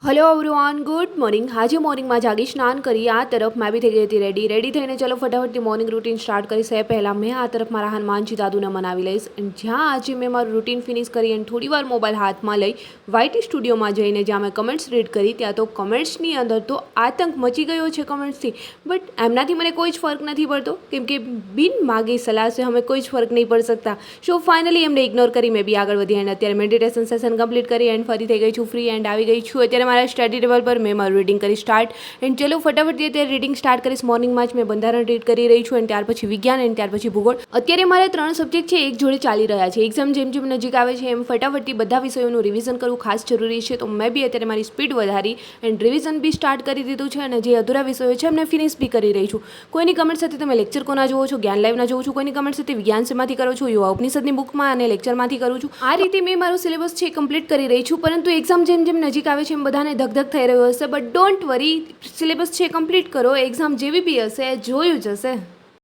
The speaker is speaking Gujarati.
Hello everyone, good morning. આજે મોર્નિંગમાં જાગી સ્નાન કરી આ તરફ મેં બી થઈ ગઈ હતી રેડી થઈને ચલો ફટાફટથી મોર્નિંગ રૂટીન સ્ટાર્ટ કરી છે। પહેલાં મેં આ તરફ મારા હનુમાનજી દાદુને મનાવી લઈશ અને જ્યાં આજે મેં મારું રૂટીન ફિનિશ કરી અને થોડી વાર મોબાઈલ હાથમાં લઈ વાયટી સ્ટુડિયોમાં જઈને જ્યાં મેં કમેન્ટ્સ રીડ કરી ત્યાં તો કમેન્ટ્સની અંદર તો આતંક મચી ગયો છે કમેન્ટ્સથી, બટ એમનાથી મને કોઈ જ ફર્ક નથી પડતો કેમ કે બિન માગી સલાહ છે અમે કોઈ જ ફર્ક નહીં પડી શકતા। સો ફાઇનલી એમને ઇગ્નોર કરી મેં બી આગળ વધી એન્ડ અત્યારે મેડિટેશન સેશન કમ્પ્લીટ કરી એન્ડ ફરી થઈ ગઈ છું ફ્રી એન્ડ આવી ગઈ છું અત્યારે મારા સ્ટડી ટેબલ પર મેં મારું રીડિંગ કરી સ્ટાર્ટ એન્ડ ચલો ફટાફટથી અત્યારે રીડિંગ સ્ટાર્ટ કરીશ। મોર્નિંગમાં જ મેં બંધારણ રીડ કરી રહી છું એન્ડ ત્યાર પછી વિજ્ઞાન એન્ડ ત્યાર પછી ભૂગોળ। અત્યારે મારે 3 સબ્જેક્ટ છે એક જોડે ચાલી રહ્યા છે। એક્ઝામ જેમ જેમ નજીક આવે છે એમ ફટાફટથી બધા વિષયોનું રિવિઝન કરવું ખાસ જરૂરી છે, તો મેં બી અત્યારે મારી સ્પીડ વધારી એન્ડ રિવિઝન બી સ્ટાર્ટ કરી દીધું છે અને જે અધૂરા વિષયો છે એમને ફિનિશ બી કરી રહી છું। કોઈની કમેન્ટ સાથે તમે લેક્ચર કોના જોવો છો, જ્ઞાન લાઈવના જોવો છો, કોઈની કમેન્ટ સાથે વિજ્ઞાન શેમાંથી કરો છો, યુવા ઉપનિષદની બુકમાં અને લેક્ચરમાંથી કરું છું। આ રીતે મેં મારું સિલેબસ છે કમ્પ્લીટ કરી રહી છું, પરંતુ એક્ઝામ જેમ જેમ નજીક આવે છે એમ બધાને ધક થઈ રહ્યો હશે, બટ ડોન્ટ વરી, સિલેબસ છે કમ્પ્લીટ કરો, એક્ઝામ જેવી બી હશે જોયું જ હશે।